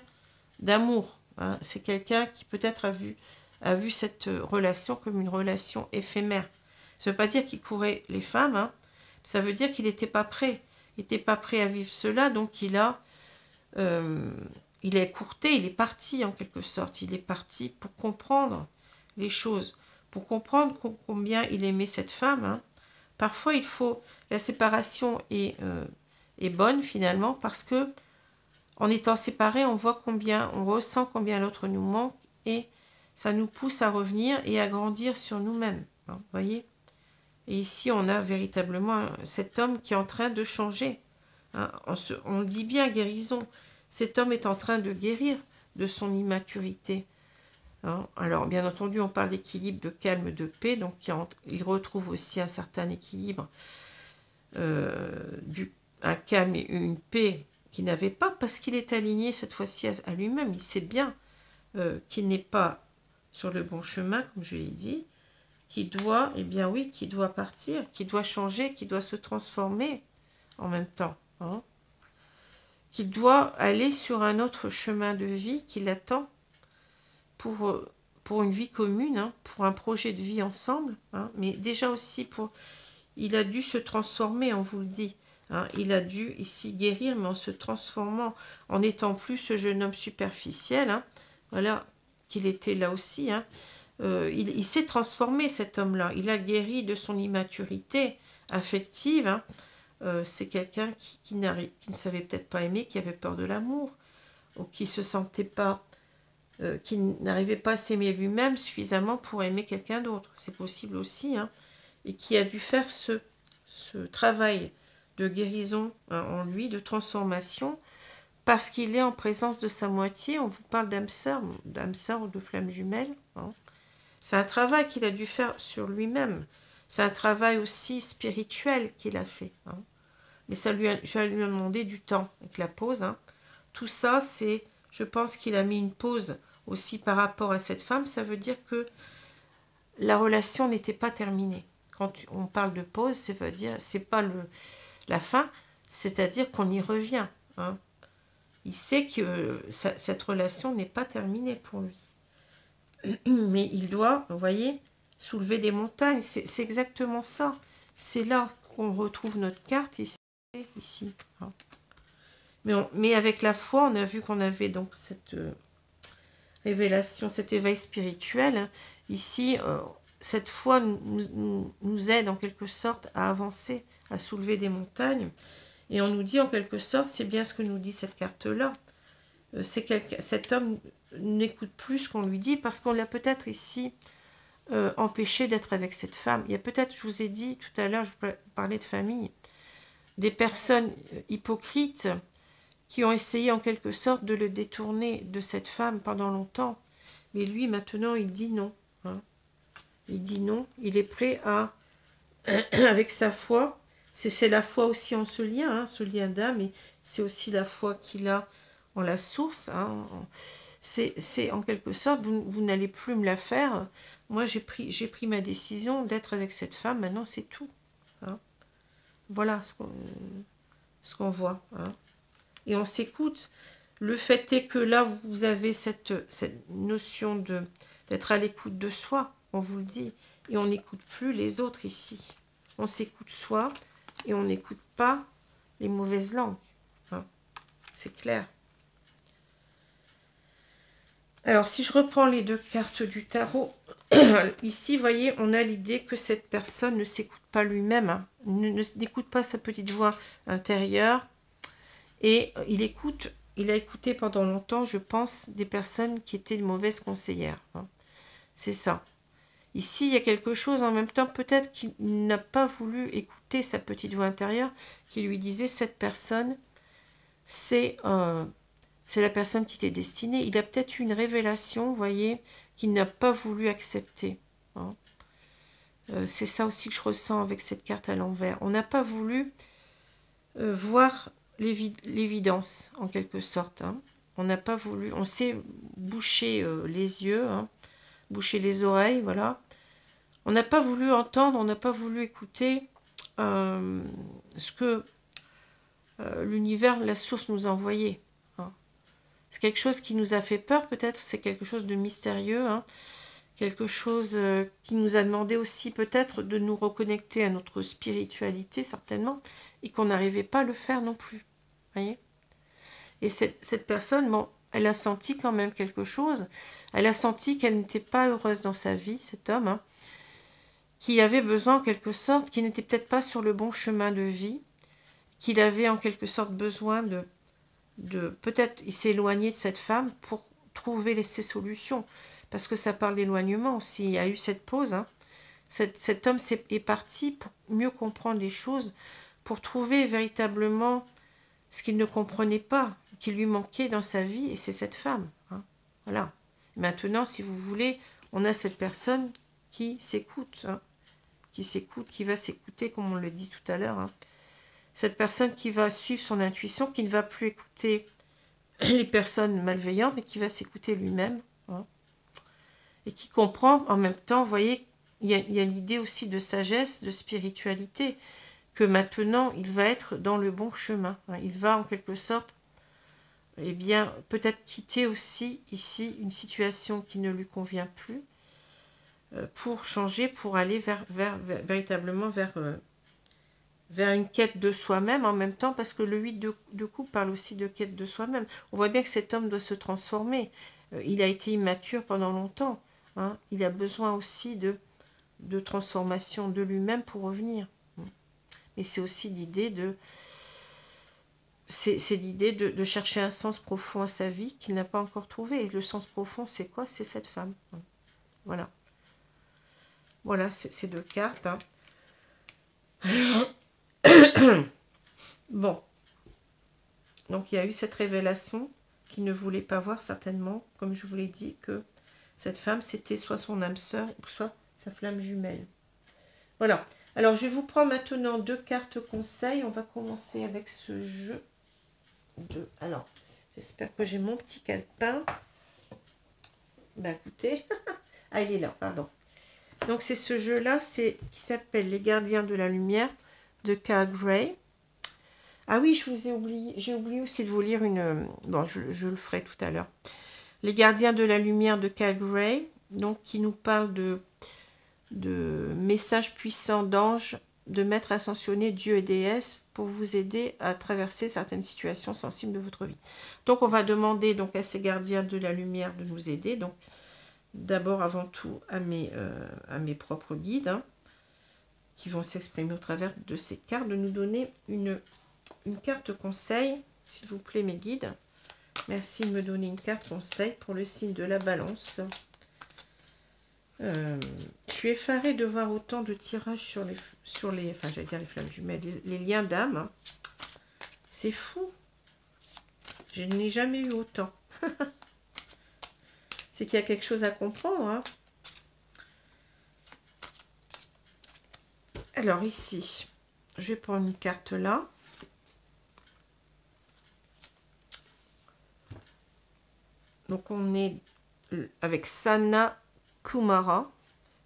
d'amour. Hein. C'est quelqu'un qui peut-être a vu cette relation comme une relation éphémère. Ça ne veut pas dire qu'il courait les femmes, hein. Ça veut dire qu'il n'était pas prêt. Il n'était pas prêt à vivre cela, donc il a écourté, il est parti en quelque sorte. Il est parti pour comprendre les choses. Pour comprendre combien il aimait cette femme. Hein. Parfois, la séparation est bonne finalement parce que en étant séparés, on ressent combien l'autre nous manque et ça nous pousse à revenir et à grandir sur nous-mêmes. Hein, vous voyez? Et ici, on a véritablement cet homme qui est en train de changer. Hein. On le dit bien, guérison. Cet homme est en train de guérir de son immaturité. Hein. Alors, bien entendu, on parle d'équilibre, de calme, de paix. Donc, il retrouve aussi un certain équilibre, un calme et une paix qu'il n'avait pas parce qu'il est aligné cette fois-ci à lui-même. Il sait bien qu'il n'est pas sur le bon chemin, comme je l'ai dit. qui doit, eh bien oui, qui doit partir, qui doit changer, qui doit se transformer en même temps, hein, qui doit aller sur un autre chemin de vie qui l'attend pour une vie commune, hein, pour un projet de vie ensemble, hein, mais déjà aussi il a dû se transformer, on vous le dit, hein, il a dû ici guérir, mais en se transformant, en n'étant plus ce jeune homme superficiel, hein, voilà, qu'il était là aussi, hein. Il s'est transformé, cet homme-là. Il a guéri de son immaturité affective. Hein. C'est quelqu'un qui ne savait peut-être pas aimer, qui avait peur de l'amour, ou qui se sentait pas, qui n'arrivait pas à s'aimer lui-même suffisamment pour aimer quelqu'un d'autre. C'est possible aussi. Hein. Et qui a dû faire ce travail de guérison, hein, en lui, de transformation, parce qu'il est en présence de sa moitié. On vous parle d'âme sœur ou de flamme jumelle. Hein. C'est un travail qu'il a dû faire sur lui-même. C'est un travail aussi spirituel qu'il a fait. Hein. Mais ça lui a demandé du temps avec la pause. Hein. Tout ça, c'est, je pense qu'il a mis une pause aussi par rapport à cette femme. Ça veut dire que la relation n'était pas terminée. Quand on parle de pause, ça veut dire, c'est pas la fin, c'est-à-dire qu'on y revient. Hein. Il sait que cette relation n'est pas terminée pour lui. Mais il doit, vous voyez, soulever des montagnes. C'est exactement ça. C'est là qu'on retrouve notre carte, ici. Hein. Mais avec la foi, on a vu qu'on avait donc cette révélation, cet éveil spirituel. Hein. Ici, cette foi nous aide en quelque sorte à avancer, à soulever des montagnes. Et on nous dit en quelque sorte, c'est bien ce que nous dit cette carte-là, cet homme n'écoute plus ce qu'on lui dit parce qu'on l'a peut-être ici empêché d'être avec cette femme. Il y a peut-être, je vous ai dit tout à l'heure, je vous parlais de famille, des personnes hypocrites qui ont essayé en quelque sorte de le détourner de cette femme pendant longtemps. Mais lui, maintenant, il dit non. Hein. Il dit non. Il est prêt à, avec sa foi, c'est la foi aussi en ce lien d'âme, et c'est aussi la foi qu'il a en la source. Hein. C'est en quelque sorte, vous n'allez plus me la faire. Moi, j'ai pris ma décision d'être avec cette femme. Maintenant, c'est tout. Hein. Voilà ce qu'on voit. Hein. Et on s'écoute. Le fait est que là, vous avez cette notion d'être à l'écoute de soi. On vous le dit. Et on n'écoute plus les autres ici. On s'écoute soi et on n'écoute pas les mauvaises langues. Hein. C'est clair. Alors, si je reprends les deux cartes du tarot, ici, vous voyez, on a l'idée que cette personne ne s'écoute pas lui-même, hein, n'écoute pas sa petite voix intérieure, et il a écouté pendant longtemps, je pense, des personnes qui étaient de mauvaises conseillères. Hein. C'est ça. Ici, il y a quelque chose en même temps, peut-être qu'il n'a pas voulu écouter sa petite voix intérieure qui lui disait, cette personne, c'est la personne qui t'est destinée. Il a peut-être eu une révélation, vous voyez, qu'il n'a pas voulu accepter. Hein. C'est ça aussi que je ressens avec cette carte à l'envers. On n'a pas voulu voir l'évidence, en quelque sorte. Hein. On n'a pas voulu, on s'est bouché les yeux, hein, bouché les oreilles, voilà. On n'a pas voulu entendre, on n'a pas voulu écouter ce que l'univers, la source nous a envoyé. Hein. C'est quelque chose qui nous a fait peur, peut-être, c'est quelque chose de mystérieux, hein. Quelque chose qui nous a demandé aussi peut-être de nous reconnecter à notre spiritualité, certainement, et qu'on n'arrivait pas à le faire non plus. Voyez. Et cette personne, bon, elle a senti quand même quelque chose. Elle a senti qu'elle n'était pas heureuse dans sa vie, cet homme, hein, qui avait besoin en quelque sorte, qui n'était peut-être pas sur le bon chemin de vie, qu'il avait en quelque sorte besoin de peut-être il s'est éloigné de cette femme pour trouver ses solutions, parce que ça parle d'éloignement aussi. Il y a eu cette pause, hein. Cet homme est parti pour mieux comprendre les choses, pour trouver véritablement ce qu'il ne comprenait pas, qui lui manquait dans sa vie, et c'est cette femme. Hein. Voilà. Maintenant, si vous voulez, on a cette personne qui s'écoute, hein, qui va s'écouter, comme on le dit tout à l'heure. Hein. Cette personne qui va suivre son intuition, qui ne va plus écouter les personnes malveillantes, mais qui va s'écouter lui-même. Hein, et qui comprend en même temps, vous voyez, il y a l'idée aussi de sagesse, de spiritualité, que maintenant, il va être dans le bon chemin. Il va, en quelque sorte, eh bien, peut-être quitter aussi, ici, une situation qui ne lui convient plus, pour changer, pour aller véritablement vers une quête de soi-même en même temps, parce que le 8 de coupe parle aussi de quête de soi-même. On voit bien que cet homme doit se transformer. Il a été immature pendant longtemps. Hein. Il a besoin aussi de transformation de lui-même pour revenir. Mais c'est aussi l'idée de chercher un sens profond à sa vie qu'il n'a pas encore trouvé. Et le sens profond, c'est quoi? C'est cette femme. Voilà. Voilà, ces deux cartes. Hein. Bon. Donc, il y a eu cette révélation qu'il ne voulait pas voir certainement, comme je vous l'ai dit, que cette femme, c'était soit son âme sœur, soit sa flamme jumelle. Voilà. Alors, je vous prends maintenant 2 cartes conseils. On va commencer avec ce jeu. Alors, j'espère que j'ai mon petit calepin. Ben, écoutez. Ah, il est là, pardon. Donc, c'est ce jeu-là, qui s'appelle Les Gardiens de la Lumière de Carl Gray. Ah oui, j'ai oublié aussi de vous lire une... Bon, je le ferai tout à l'heure. Les Gardiens de la Lumière de Carl Gray, donc qui nous parle de messages puissants d'anges, de maîtres ascensionnés, dieux et déesses, pour vous aider à traverser certaines situations sensibles de votre vie. Donc, on va demander donc à ces Gardiens de la Lumière de nous aider. Donc, d'abord, avant tout, à mes propres guides, hein, qui vont s'exprimer au travers de ces cartes, de nous donner une carte conseil, s'il vous plaît, mes guides. Merci de me donner une carte conseil pour le signe de la Balance. Je suis effarée de voir autant de tirages sur les enfin, j'allais dire les flammes jumelles, les liens d'âme. C'est fou. Je n'ai jamais eu autant. C'est qu'il y a quelque chose à comprendre. Hein. Alors ici, je vais prendre une carte là. Donc on est avec Sanat Kumara,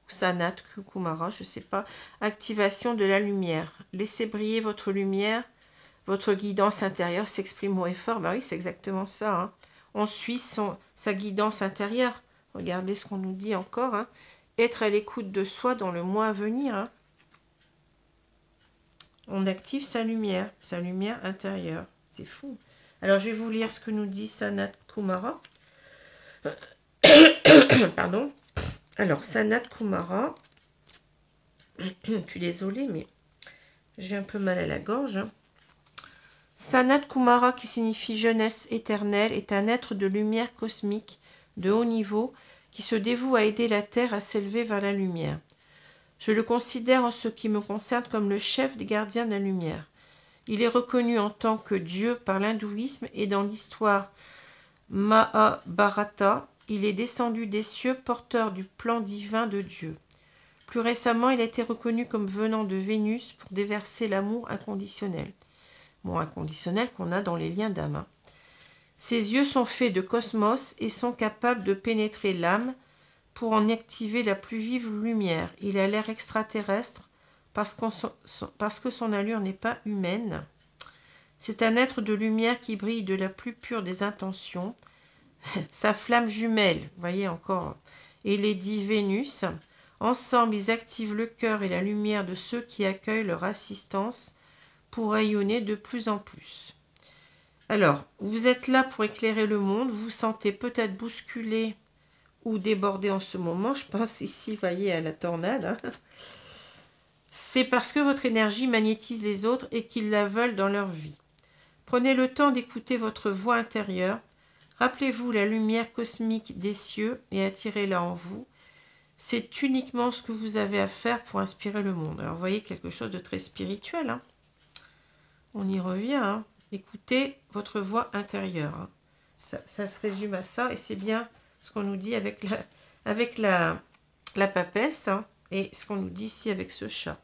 Sanat Kumara, je ne sais pas. Activation de la lumière. Laissez briller votre lumière, votre guidance intérieure s'exprime haut et fort. Ben oui, c'est exactement ça. Hein. On suit sa guidance intérieure. Regardez ce qu'on nous dit encore. Hein. Être à l'écoute de soi dans le mois à venir. Hein. On active sa lumière intérieure. C'est fou. Alors, je vais vous lire ce que nous dit Sanat Kumara. Pardon. Alors, Sanat Kumara, je suis désolée, mais j'ai un peu mal à la gorge. Hein. Sanat Kumara, qui signifie jeunesse éternelle, est un être de lumière cosmique de haut niveau qui se dévoue à aider la Terre à s'élever vers la lumière. Je le considère en ce qui me concerne comme le chef des gardiens de la lumière. Il est reconnu en tant que Dieu par l'hindouisme et dans l'histoire Mahabharata, il est descendu des cieux porteur du plan divin de Dieu. Plus récemment, il a été reconnu comme venant de Vénus pour déverser l'amour inconditionnel. Bon, inconditionnel qu'on a dans les liens d'âme. Ses yeux sont faits de cosmos et sont capables de pénétrer l'âme pour en activer la plus vive lumière. Il a l'air extraterrestre parce que son allure n'est pas humaine. C'est un être de lumière qui brille de la plus pure des intentions. Sa flamme jumelle, voyez encore, et Lady Vénus. Ensemble, ils activent le cœur et la lumière de ceux qui accueillent leur assistance pour rayonner de plus en plus. Alors, vous êtes là pour éclairer le monde, vous vous sentez peut-être bousculé ou débordé en ce moment. Je pense ici, voyez, à la tornade. Hein. C'est parce que votre énergie magnétise les autres et qu'ils la veulent dans leur vie. Prenez le temps d'écouter votre voix intérieure. Rappelez-vous la lumière cosmique des cieux et attirez-la en vous. C'est uniquement ce que vous avez à faire pour inspirer le monde. Alors, vous voyez, quelque chose de très spirituel. Hein. On y revient. Hein. Écoutez votre voix intérieure. Hein. Ça se résume à ça et c'est bien ce qu'on nous dit avec la papesse, hein, et ce qu'on nous dit ici avec ce chat.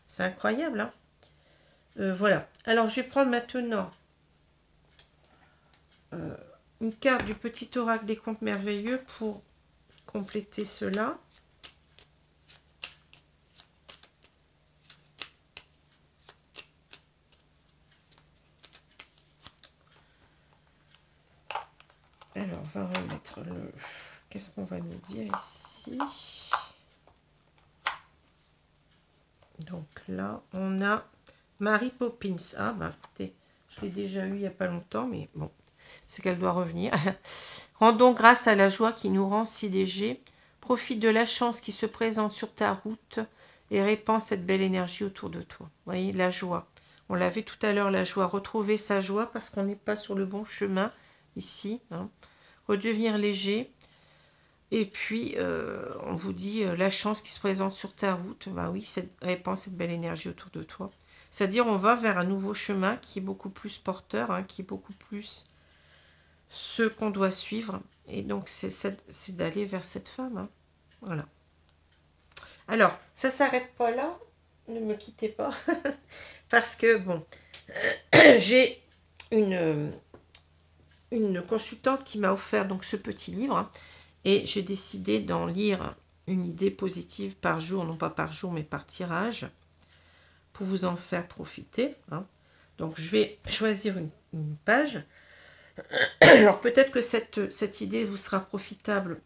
C'est incroyable. Hein. Voilà. Alors, je vais prendre maintenant une carte du petit oracle des contes merveilleux pour compléter cela. Alors, on va remettre le... Qu'est-ce qu'on va nous dire ici? Donc là, on a Mary Poppins. Ah, bah écoutez, je l'ai déjà eu il n'y a pas longtemps, mais bon, c'est qu'elle doit revenir. Rendons grâce à la joie qui nous rend si légers. Profite de la chance qui se présente sur ta route et répand cette belle énergie autour de toi. Vous voyez, la joie. On l'avait tout à l'heure, la joie. Retrouver sa joie parce qu'on n'est pas sur le bon chemin ici. Hein. Redevenir léger. Et puis, on vous dit la chance qui se présente sur ta route. Bah oui, répand cette belle énergie autour de toi. C'est-à-dire, on va vers un nouveau chemin qui est beaucoup plus porteur, hein, qui est beaucoup plus ce qu'on doit suivre. Et donc, c'est d'aller vers cette femme. Hein. Voilà. Alors, ça ne s'arrête pas là. Ne me quittez pas. Parce que, bon, j'ai une consultante qui m'a offert donc ce petit livre. Hein, et j'ai décidé d'en lire une idée positive par jour, non pas par jour, mais par tirage, pour vous en faire profiter. Hein. Donc, je vais choisir une page. Alors, peut-être que cette idée vous sera profitable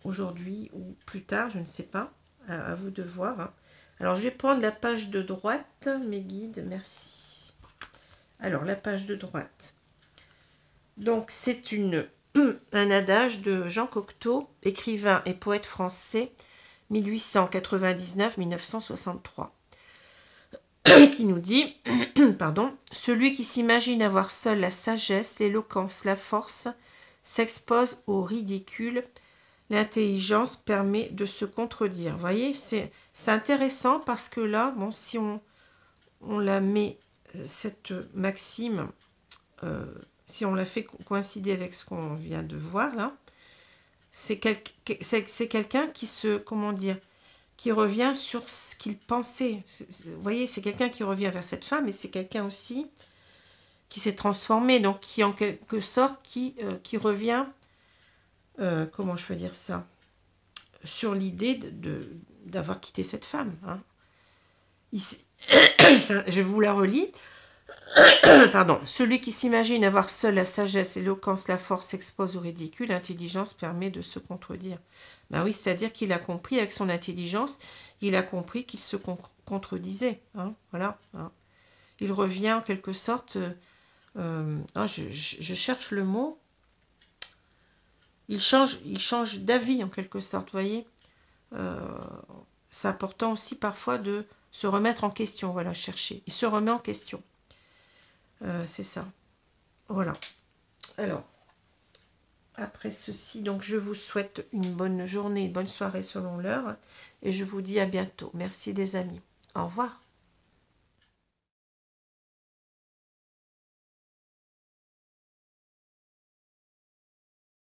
aujourd'hui ou plus tard, je ne sais pas. À vous de voir. Hein. Alors, je vais prendre la page de droite, mes guides, merci. Alors, la page de droite. Donc, c'est un adage de Jean Cocteau, écrivain et poète français, 1899-1963, qui nous dit, pardon, « Celui qui s'imagine avoir seul la sagesse, l'éloquence, la force, s'expose au ridicule. L'intelligence permet de se contredire. » Vous voyez, c'est intéressant parce que là, bon, si on la met, cette maxime, si on la fait coïncider avec ce qu'on vient de voir là, c'est quelqu'un qui se, comment dire, qui revient sur ce qu'il pensait. Vous voyez, c'est quelqu'un qui revient vers cette femme, et c'est quelqu'un aussi qui s'est transformé, donc qui en quelque sorte, qui revient, comment je peux dire ça, sur l'idée d'avoir quitté cette femme. Hein. Je vous la relis. Pardon. Celui qui s'imagine avoir seul la sagesse, l'éloquence, la force s'expose au ridicule, l'intelligence permet de se contredire. Ben oui, c'est-à-dire qu'il a compris avec son intelligence, il a compris qu'il se contredisait. Hein, voilà. Hein. Il revient en quelque sorte, je cherche le mot, il change d'avis en quelque sorte, vous voyez. C'est important aussi parfois de se remettre en question, voilà, chercher. Il se remet en question. C'est ça. Voilà. Alors, après ceci, donc je vous souhaite une bonne journée, une bonne soirée selon l'heure. Et je vous dis à bientôt. Merci les amis. Au revoir.